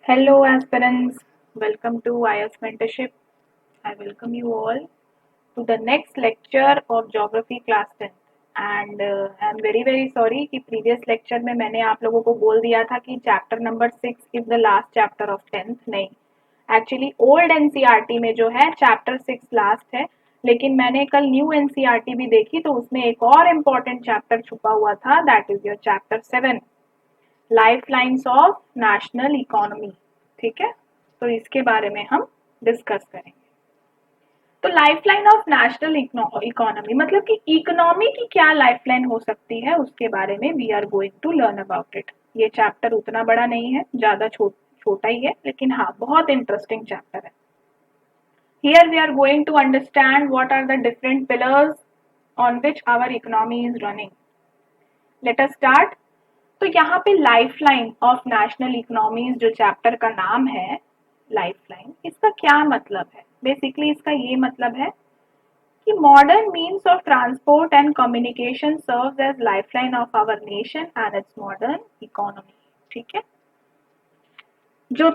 Hello, aspirants. Welcome to IS Mentorship. I welcome you all to the next lecture of Geography Class 10th. And I'm very sorry कि previous lecture में मैंने आप लोगों को बोल दिया था कि chapter number 6 is the last chapter of 10th. नहीं, एक्चुअली ओल्ड एनसीईआरटी में जो है चैप्टर 6 लास्ट है, लेकिन मैंने कल न्यू एनसीईआरटी भी देखी तो उसमें एक और इम्पोर्टेंट चैप्टर छुपा हुआ था, that is your chapter 7, life lines of national economy. ठीक है, तो इसके बारे में हम डिस्कस करेंगे। तो लाइफलाइन ऑफ नेशनल इकोनॉमी मतलब कि इकोनॉमी की क्या लाइफलाइन हो सकती है उसके बारे में we are going to learn about it. ये चैप्टर उतना बड़ा नहीं है, ज्यादा छोटा ही है, लेकिन हाँ बहुत इंटरेस्टिंग चैप्टर है। Here we are going to understand what are the different pillars on which our economy is running. Let us start. तो यहाँ पे लाइफलाइन ऑफ नेशनल इकोनॉमीज जो चैप्टर का नाम है लाइफलाइन, इसका क्या मतलब है? बेसिकली इसका ये मतलब है कि modern means of transport and communication serves as lifeline of our nation and its modern economy. ठीक है, जो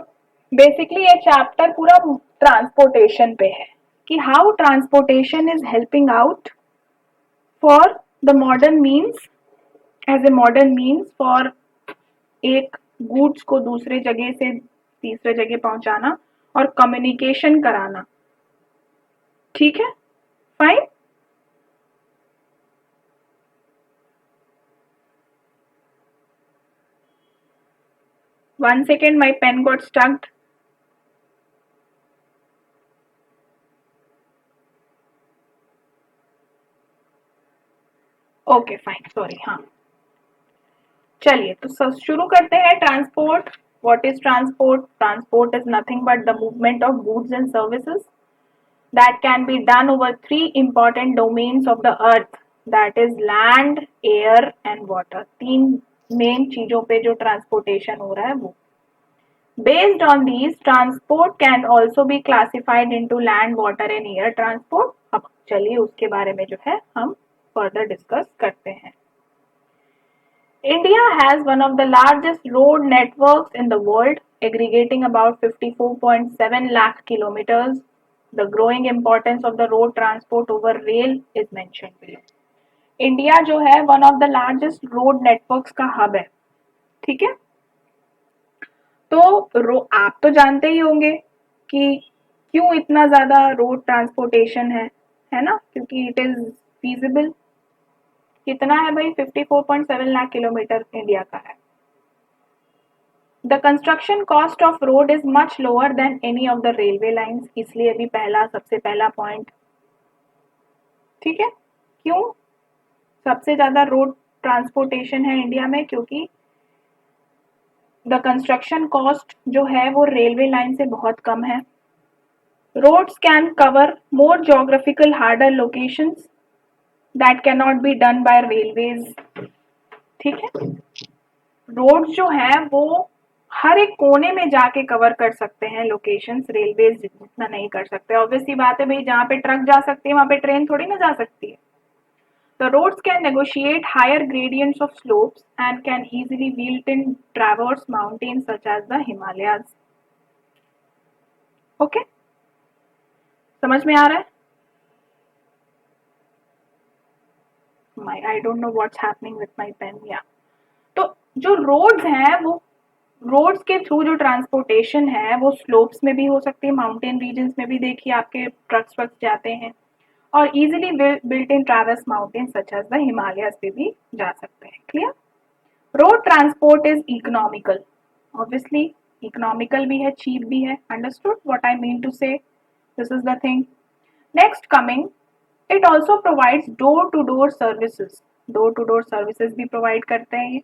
बेसिकली ये चैप्टर पूरा ट्रांसपोर्टेशन पे है कि how transportation is helping out for the modern means, as a modern means for एक goods को दूसरे जगह से तीसरे जगह पहुंचाना और कम्युनिकेशन कराना। ठीक है, fine. One second, my pen got stuck. Okay fine, sorry. हाँ, चलिए तो शुरू करते हैं। Transport, what is transport? Transport is nothing but the movement of goods and services that can be done over three important domains of the earth, that is land, air and water। तीन main चीजों पे जो transportation हो रहा है वो। Based on these, transport can also be classified into land, water and air transport। अब चलिए उसके बारे में जो है हम further discuss करते हैं। India has one of the largest road networks in the world, aggregating about 54.7 lakh kilometers। The growing importance of the road transport over rail is mentioned below। India जो है one of the largest road networks का hub है। ठीक है, तो आप तो जानते ही होंगे कि क्यों इतना ज्यादा रोड ट्रांसपोर्टेशन है ना? क्योंकि इट इज फीजिबल। कितना है भाई? 54.7 लाख किलोमीटर इंडिया का है। The construction cost of road is much lower than any of the railway lines, इसलिए अभी सबसे पहला पॉइंट। ठीक है, क्यों सबसे ज्यादा रोड ट्रांसपोर्टेशन है इंडिया में? क्योंकि द कंस्ट्रक्शन कॉस्ट जो है वो रेलवे लाइन से बहुत कम है। Roads can cover more geographical harder locations that can not be done by railways. ठीक है, रोड्स जो है वो हर एक कोने में जाके कवर कर सकते हैं लोकेशंस, रेलवेज जितना नहीं कर सकते। ऑब्वियसली बात है भाई, जहाँ पे ट्रक जा सकती है वहां पे ट्रेन थोड़ी ना जा सकती है। The roads can negotiate higher gradients of slopes and can easily wield in traverse mountains such as the Himalayas। Okay? समझ में आ रहा है? I don't know what's happening with my pen। Yeah। तो जो roads हैं वो रोड्स के through जो ट्रांसपोर्टेशन है वो स्लोप्स में भी हो सकती है, माउंटेन रीजन्स में भी देखिए आपके ट्रक्स वक्स जाते हैं, और easily built in traverse mountain such as the Himalayas पे भी जा सकते हैं। Clear? Road transport is economical, obviously economical भी है, चीप भी है। Understood what I mean to say? This is the thing. Next coming, it also provides door to door services. Door to door services भी provide करते हैं ये।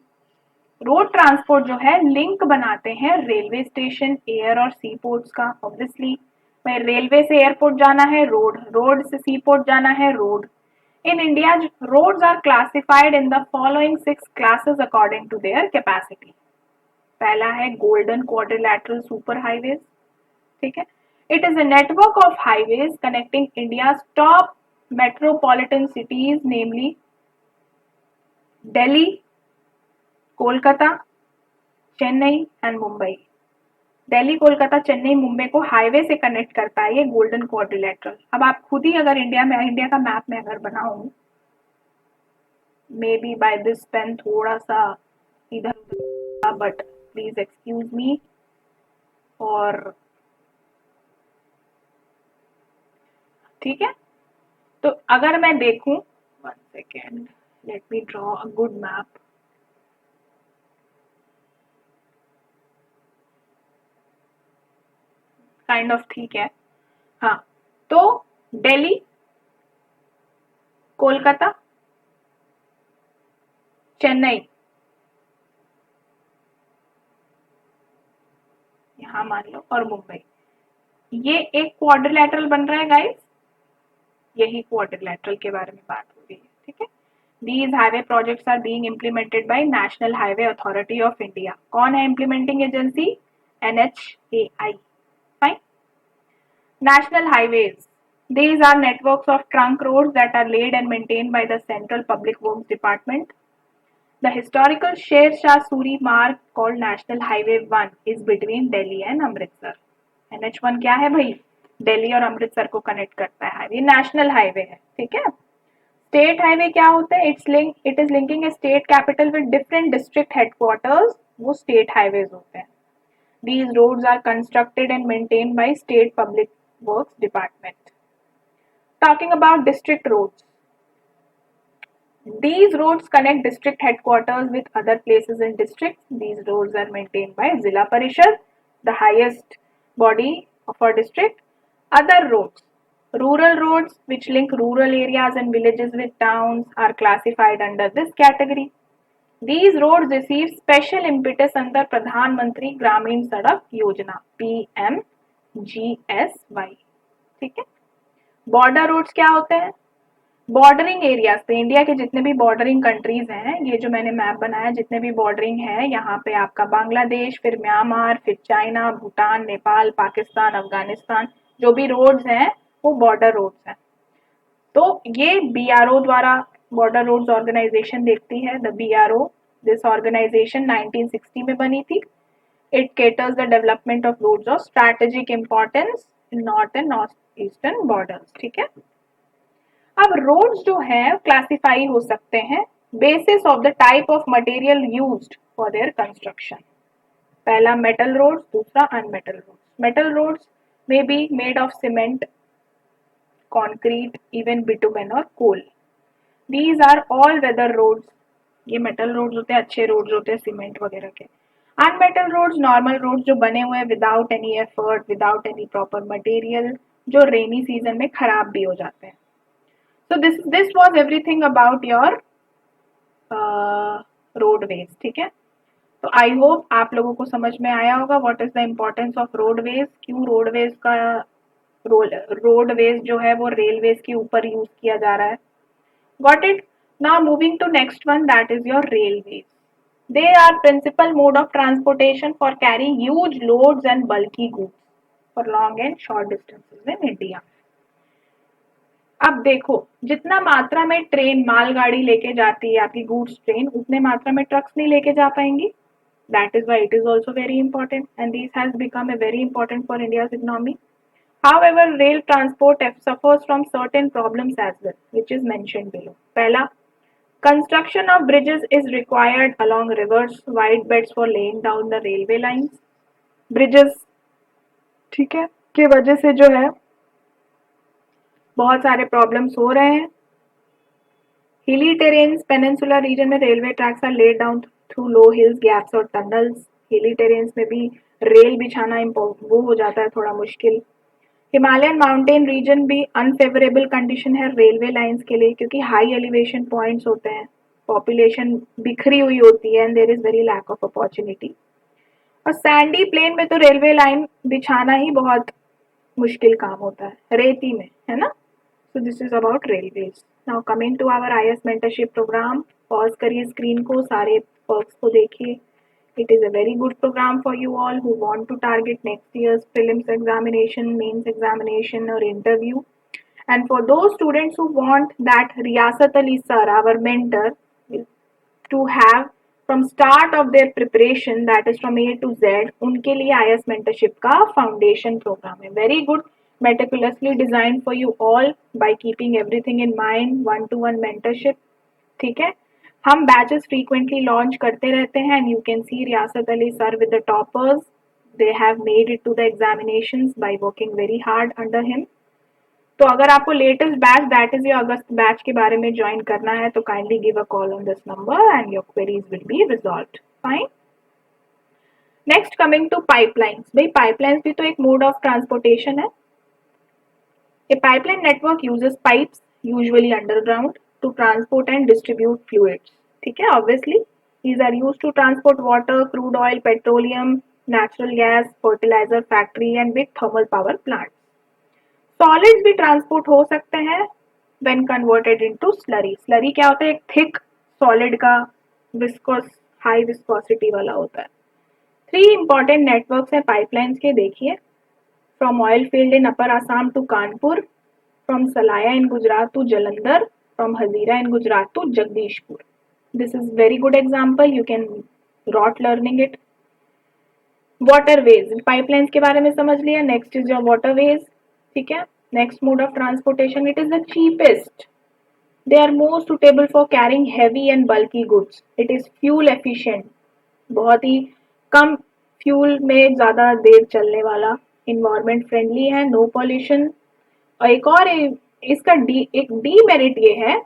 Road transport जो है लिंक बनाते हैं रेलवे स्टेशन, एयर और सी पोर्ट्स का। ऑब्वियसली मैं रेलवे से एयरपोर्ट जाना है रोड, रोड से सी पोर्ट जाना है road. In India roads are classified in the following 6 classes according to their capacity. पहला है गोल्डन क्वाड्रिलैटरल सुपर हाईवेज। ठीक है, it is a network of highways connecting India's top metropolitan cities, namely Delhi, Kolkata, Chennai and Mumbai। Delhi Kolkata Chennai Mumbai को highway से connect करता है ये golden quadrilateral. अब आप खुद ही अगर इंडिया का मैप में अगर बनाऊं, maybe by this pen थोड़ा सा इधर उधर, बट प्लीज एक्सक्यूज मी। और ठीक है, तो अगर मैं देखूं, 1 second, let me draw a good map. Kind of ठीक है। हाँ, तो दिल्ली कोलकाता चेन्नई, यहां मान लो, और मुंबई, ये एक क्वाड्रिलेटरल बन रहा है गाइस। यही क्वाड्रिलेटरल के बारे में बात हो रही है, ठीक है। These highway projects are being implemented by National Highway Authority of India. कौन है implementing agency? NHAI. Fine. National highways. These are networks of trunk roads that are laid and maintained by the Central Public Works Department. The historical Sher Shah Suri mark called National Highway 1 is between Delhi and Amritsar. NH1 क्या है भाई? दिल्ली और अमृतसर को connect करता है highway, national highway है, ठीक है। स्टेट हाईवे क्या होता है? It is linking A state capital with different district headquarters, वो स्टेट हाईवेज होते हैं। These roads are constructed and maintained by State Public Works Department. Talking about district roads. These roads connect district headquarters with other places in districts. These roads are maintained by Zilla Parishad, the highest body of our district. Other roads. Rural roads which link rural areas and villages with towns are classified under this category. These roads receive special impetus under Pradhan Mantri Gramin Sadak Yojana PMGSY. ठीक है। Border roads क्या होते हैं? Bordering areas पे, India के जितने भी bordering countries हैं, ये जो मैंने मैप बनाया, जितने भी बॉर्डरिंग है, यहाँ पे आपका बांग्लादेश, फिर म्यांमार, फिर चाइना, भूटान, नेपाल, पाकिस्तान, अफगानिस्तान, जो भी रोड्स हैं वो बॉर्डर रोड्स हैं। तो ये बीआरओ द्वारा बॉर्डर रोड्स ऑर्गेनाइजेशन देखती है। द बीआरओ, दिस ऑर्गेनाइजेशन 1960 में बनी थी। It caters the development of roads of strategic importance in north and north eastern borders, ठीक है। अब रोड्स जो है क्लासिफाई हो सकते हैं basis of the type of material used for their construction. पहला मेटल रोड्स, दूसरा unmetal roads. Metal roads may be made of cement, concrete, even bitumen और coal. These are all weather roads. ये metal roads होते हैं, अच्छे roads होते हैं cement वगैरह के। अनमेटल रोड्स, नॉर्मल रोड्स जो बने हुए हैं without any effort, without any proper material, जो रेनी सीजन में खराब भी हो जाते हैं। So this was everything about your roadways, ठीक है। तो आई होप आप लोगों को समझ में आया होगा what is the importance of roadways, क्यों रोडवेज का रोडवेज जो है वो रेलवेज के ऊपर यूज किया जा रहा है। Got it. Now moving to next one, that is your railways. They are principal mode of transportation for carrying huge loads and bulky goods for long and short distances in India. अब देखो, जितना मात्रा में train मालगाड़ी लेके जाती है आपकी गुड्स ट्रेन, उतने मात्रा में ट्रक्स नहीं लेके जा पाएंगी। That is why it is also very important and this has become a very important for India's economy. However, rail transport suffers from certain problems as well, which is mentioned below. पहला, construction of bridges is required along rivers, wide beds for laying down the railway lines. Bridges, ठीक है, के वजह से जो है बहुत सारे problems हो रहे हैं। Hilly terrains, peninsular region में railway tracks are laid down through low hills, gaps और tunnels. Hilly terrains में भी रेल बिछाना वो हो जाता है थोड़ा मुश्किल। हिमालयन माउंटेन रीजन भी अनफेवरेबल कंडीशन है रेलवे लाइंस के लिए, क्योंकि हाई एलिवेशन पॉइंट्स होते हैं, पॉपुलेशन बिखरी हुई होती है and there is very lack of opportunity. और सैंडी प्लेन में तो रेलवे लाइन बिछाना ही बहुत मुश्किल काम होता है, रेती में, है ना। So this is about railways. Now coming to our IAS mentorship programme. Pause करिए स्क्रीन को, सारे पर्क्स को देखिए। It is a very good program for you all who want to target next year's prelims examination, mains examination or interview. And for those students who want that Riyasat Ali sir, our mentor, to have from start of their preparation that is from A to Z, उनके लिए IAS mentorship का foundation programme है. Very good, meticulously design for you all by keeping everything in mind, 1-to-1 mentorship. ठीक है, हम batches frequently launch करते रहते हैं and you can see Riyasat Ali sir with the toppers, they have made it to the examinations by working very hard under him. तो अगर आपको latest batch that is your अगस्त बैच के बारे में ज्वाइन करना है तो kindly give a call on this number and your queries will be resolved. Fine. Next coming to pipelines. भाई पाइपलाइंस भी तो एक मोड ऑफ ट्रांसपोर्टेशन है. A pipeline network uses pipes usually underground to transport and distribute fluids. ठीक है, obviously these are used to transport water, crude oil, petroleum, natural gas, fertilizer factory and big thermal power plants. Solids भी transport हो सकते हैं when converted into slurry. Slurry क्या होता है? एक थिक सॉलिड का विस्कोस हाई विस्कोसिटी वाला होता है. 3 इंपॉर्टेंट नेटवर्क्स हैं पाइपलाइंस के. देखिए, from oil field in upper Assam to Kanpur, from Salaya in Gujarat to Jalandhar, from Hazira in Gujarat to Jagdishpur. This is very good example, you can rote learning it. Waterways, pipelines के बारे में समझ लिया. Next is your waterways. ठीक है, next mode of transportation, it is the cheapest. They are more suitable for carrying heavy and bulky goods. It is fuel efficient, बहुत ही कम fuel में ज्यादा देर चलने वाला, इन्वायरमेंट फ्रेंडली है, नो पॉल्यूशन. और एक और इसका एक डीमेरिट ये है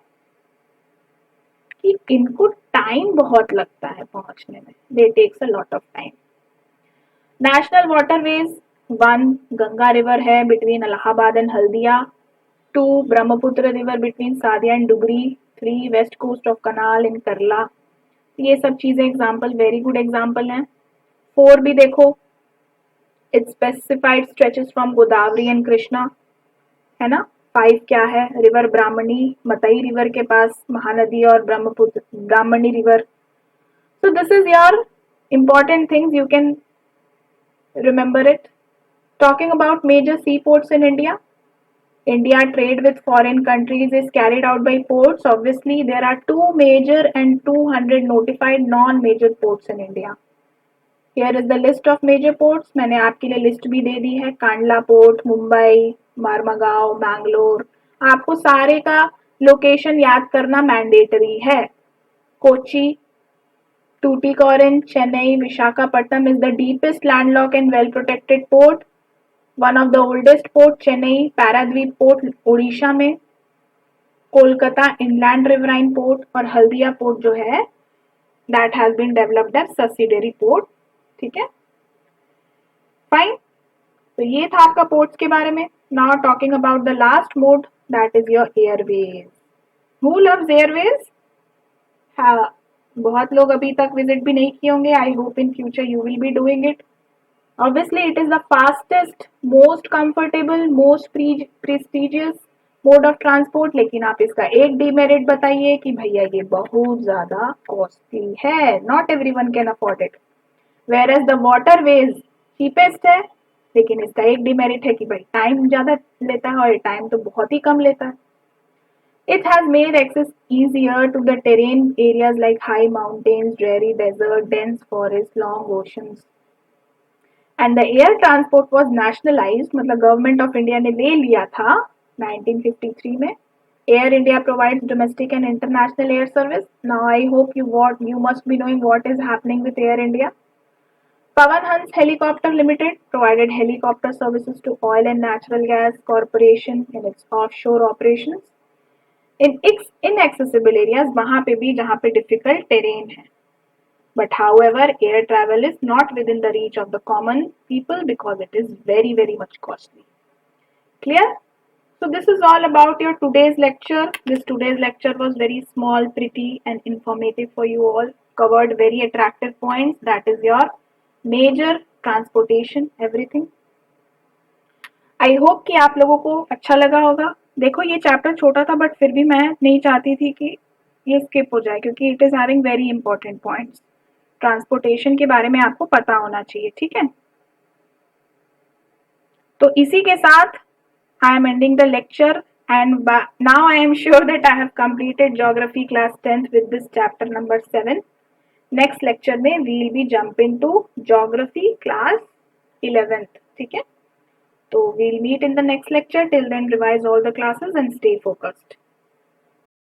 कि इनको टाइम बहुत लगता है पहुंचने में. They takes a lot of time. National waterways, 1 Ganga river है between Allahabad and Haldia. 2 Brahmaputra river between Sadiya and Dhubri. 3 west coast of canal in Kerala. ये सब चीजें एग्जाम्पल, वेरी गुड एग्जाम्पल हैं. 4 भी देखो, it specified stretches from Godavari and Krishna, है ना. 5 क्या है? रिवर ब्राह्मणी, मतई रिवर के पास महानदी और Brahmaputra Brahmani river. So this is your important things, you can remember it. Talking about major seaports in India. India trade with foreign countries is carried out by ports. Obviously, there are 2 major and 200 notified non-major ports in India. Here is the list of major ports. मैंने आपके लिए list भी दे दी है. Kandla port, Mumbai, Marmagao, Mangalore. आपको सारे का location याद करना मैंडेटरी है. Kochi, Tuticorin, Chennai, Visakhapatnam is the deepest landlocked and well-protected port. One of the oldest port, Chennai, Paradweep Port, Odisha में. कोलकाता inland riverine port और हल्दिया port जो है, that has been developed as subsidiary port. ठीक है, fine. तो ये था आपका ports के बारे में. Now talking about the last mode, that is your airways. Who loves airways? हाँ, बहुत लोग अभी तक विजिट भी नहीं किए होंगे. I hope in future you will be doing it. Obviously it is the fastest, most comfortable, most prestigious mode of transport. लेकिन आप इसका एक डीमेरिट बताइए कि भैया ये बहुत ज्यादा कॉस्टली है. Not everyone can afford it. Where as the waterways cheapest है, लेकिन इसका एक डीमेरिट है कि भाई टाइम ज्यादा लेता है, और टाइम तो बहुत ही कम लेता है. It has made access easier to the terrain areas like high mountains, dreary desert, dense forests, long oceans. And the air transport was nationalized, मतलब Government of India ने ले लिया था 1953 में. Air India provides domestic and international air service. Now I hope you must be knowing what is happening with Air India. Pawan Hans Helicopter Limited provided helicopter services to Oil and Natural Gas Corporation in its offshore operations. In inaccessible areas, वहां पे भी जहां पे difficult terrain है. But however, air travel is not within the reach of the common people because it is very very much costly. Clear? So this is all about your today's lecture. This today's lecture was very small, pretty and informative for you all. Covered very attractive points. That is your major transportation, everything. I hope कि आप लोगों को अच्छा लगा होगा. देखो ये chapter छोटा था, बट फिर भी मैं नहीं चाहती थी कि ये स्किप हो जाए, क्योंकि it is having very important points. Transportation के बारे में आपको पता होना चाहिए. ठीक है, तो इसी के साथ I am ending the lecture and now I am sure that I have completed geography class 10th with this chapter number 7. Next lecture में will be jump into geography class 11th. ठीक है, तो we'll meet in the next lecture. Till then, revise all the classes and stay focused.